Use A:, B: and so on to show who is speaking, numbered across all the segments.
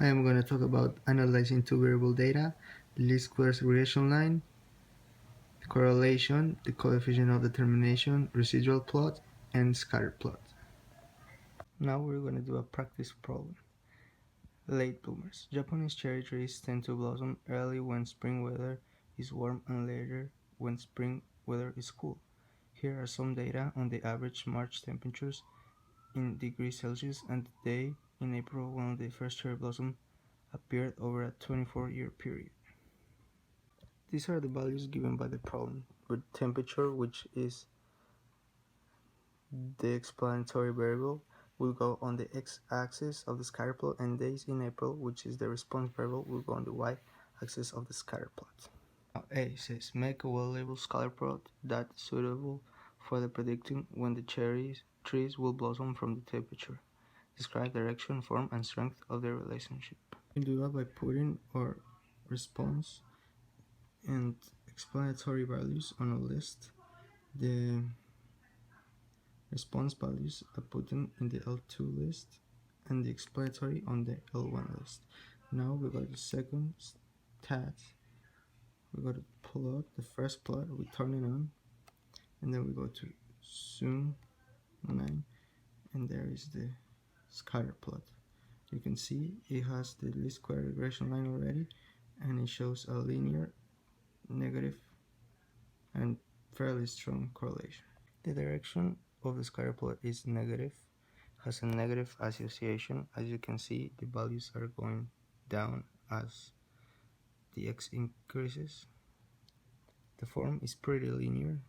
A: I am going to talk about analyzing two variable data, the least squares regression line, correlation, the coefficient of determination, residual plot, and scatter plot. Now we're going to do a practice problem. Late bloomers. Japanese cherry trees tend to blossom early when spring weather is warm and later when spring weather is cool. Here are some data on the average March temperatures in degrees Celsius and the day in April when the first cherry blossom appeared over a 24-year period. These are the values given by the problem, with temperature, which is the explanatory variable, will go on the x-axis of the scatter plot, and days in April, which is the response variable, will go on the y-axis of the scatter plot. Now A says, make a well-labeled scatter plot that's suitable for the predicting when the trees will blossom from the temperature. Describe direction, form, and strength of their relationship. We do that by putting our response and explanatory values on a list. The response values are put in the L2 list and the explanatory on the L1 list. Now we go to second stat. We go to plot, the first plot, we turn it on, and then we go to zoom 9, and there is the scatter plot. You can see it has the least square regression line already, and it shows a linear, negative, and fairly strong correlation. The direction of the scatter plot is negative, has a negative association. As you can see, the values are going down as the x increases. The form is pretty linear,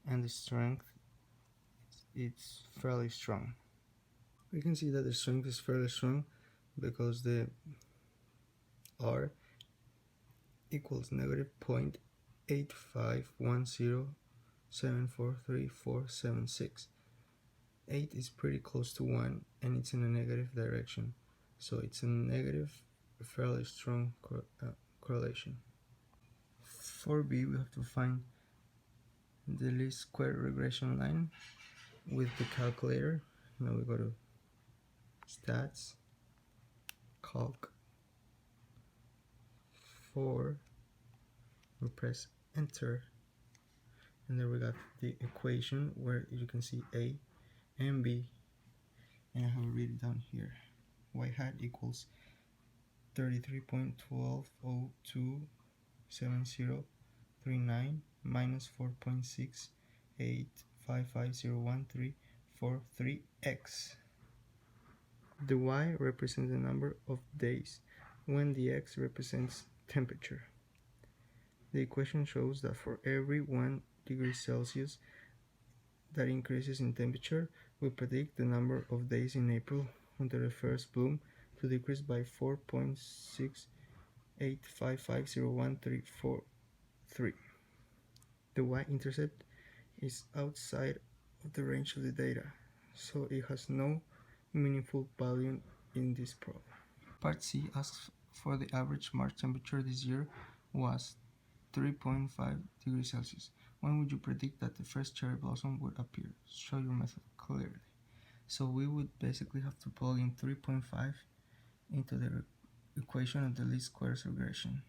A: and the strength is fairly strong. We can see that the strength is fairly strong because the R equals negative 0.8510743476. 8 is pretty close to 1 and it's in a negative direction, so it's a negative, fairly strong correlation. For B, we have to find the least square regression line with the calculator. Now we go to stats, calc 4, we press enter, and then we got the equation where you can see A and B, and I have it written down here. Y hat equals 33.12027039 minus 4.6855014343x. The y represents the number of days, when the x represents temperature. The equation shows that for every 1 degree Celsius that increases in temperature, we predict the number of days in April under the first bloom to decrease by 4.6855014343. The y-intercept is outside of the range of the data, so it has no meaningful value in this problem. Part C asks for the average March temperature this year was 3.5 degrees Celsius. When would you predict that the first cherry blossom would appear? Show your method clearly. So we would basically have to plug in 3.5 into the equation of the least squares regression.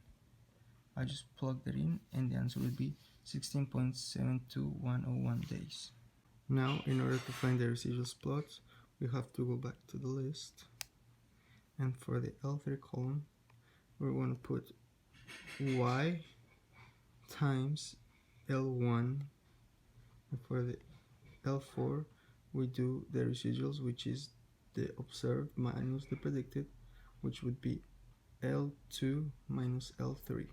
A: I just plugged it in and the answer would be 16.72101 days. Now, in order to find the residuals plots, we have to go back to the list, and for the L3 column, we're going to put y times L1, and for the L4, we do the residuals, which is the observed minus the predicted, which would be L2 minus L3.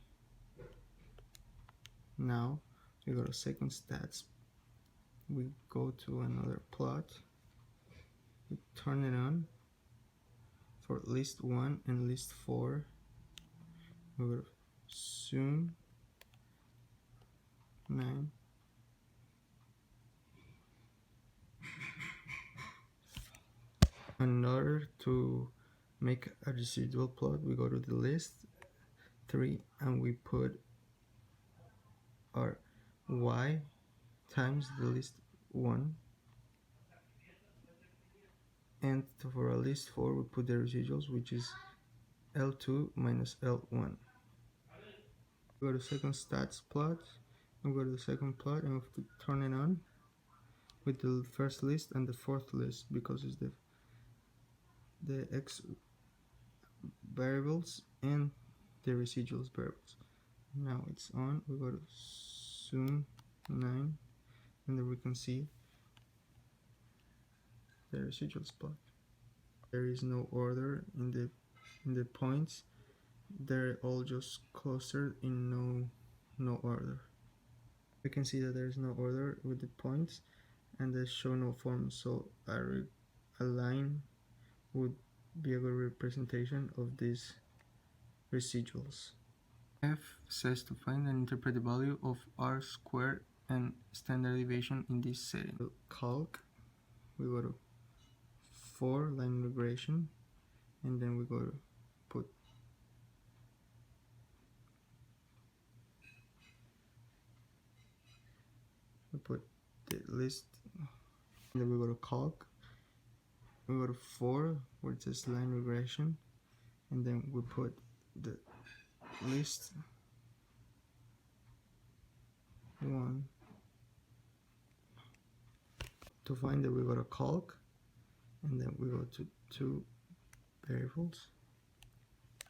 A: Now we go to second stats, we go to another plot, we turn it on for list 1 and list 4, we go to zoom 9, in order to make a residual plot, we go to the list 3 and we put our y times the list 1, And for a list 4, we put the residuals, which is L2 minus L1. Go to second stats plot, and go to the second plot, and we have to turn it on with the first list and the fourth list, because it's the x variables and the residuals variables. Now it's on. We go to zoom 9, and then we can see the residuals plot. There is no order in the points. They're all just clustered in no order. We can see that there is no order with the points, and they show no form. So a line would be a good representation of these residuals. F says to find and interpret the value of r squared and standard deviation in this setting. So calc, we go to 4 line regression, and then we go to put the list, and then we go to calc, we go to 4 where it says line regression, and then we put the list 1. To find that, we go to calc, and then we go to 2 variables.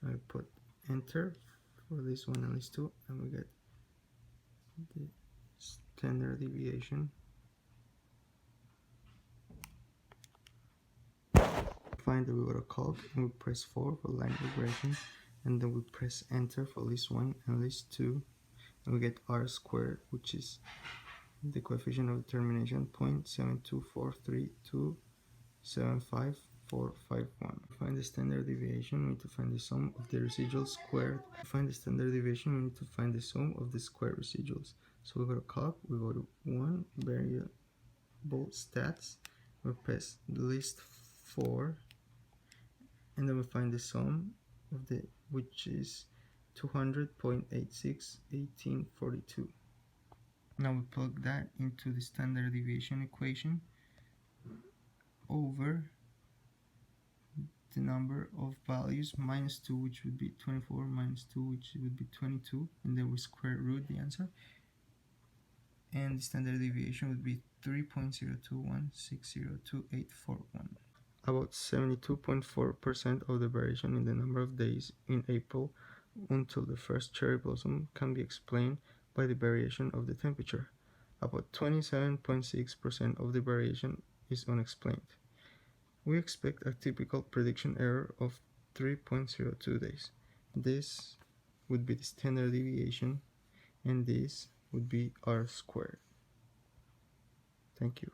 A: I put enter for list 1 and list 2, and we get the standard deviation. Find that, we go to calc, and we press 4 for line regression, and then we press enter for list 1 and list 2, and we get r squared, which is the coefficient of determination 0.7243275,451. To find the standard deviation, we need to find the sum of the residuals squared. To find the standard deviation, we need to find the sum of the squared residuals. So we go to calc, we go to 1 variable stats, we press list 4, and then we find the sum of which is 200.861842. Now we plug that into the standard deviation equation over the number of values, minus 2, which would be 24, minus 2, which would be 22, and then we square root the answer, and the standard deviation would be 3.021602841. About 72.4% of the variation in the number of days in April until the first cherry blossom can be explained by the variation of the temperature. About 27.6% of the variation is unexplained. We expect a typical prediction error of 3.02 days. This would be the standard deviation, and this would be r squared. Thank you.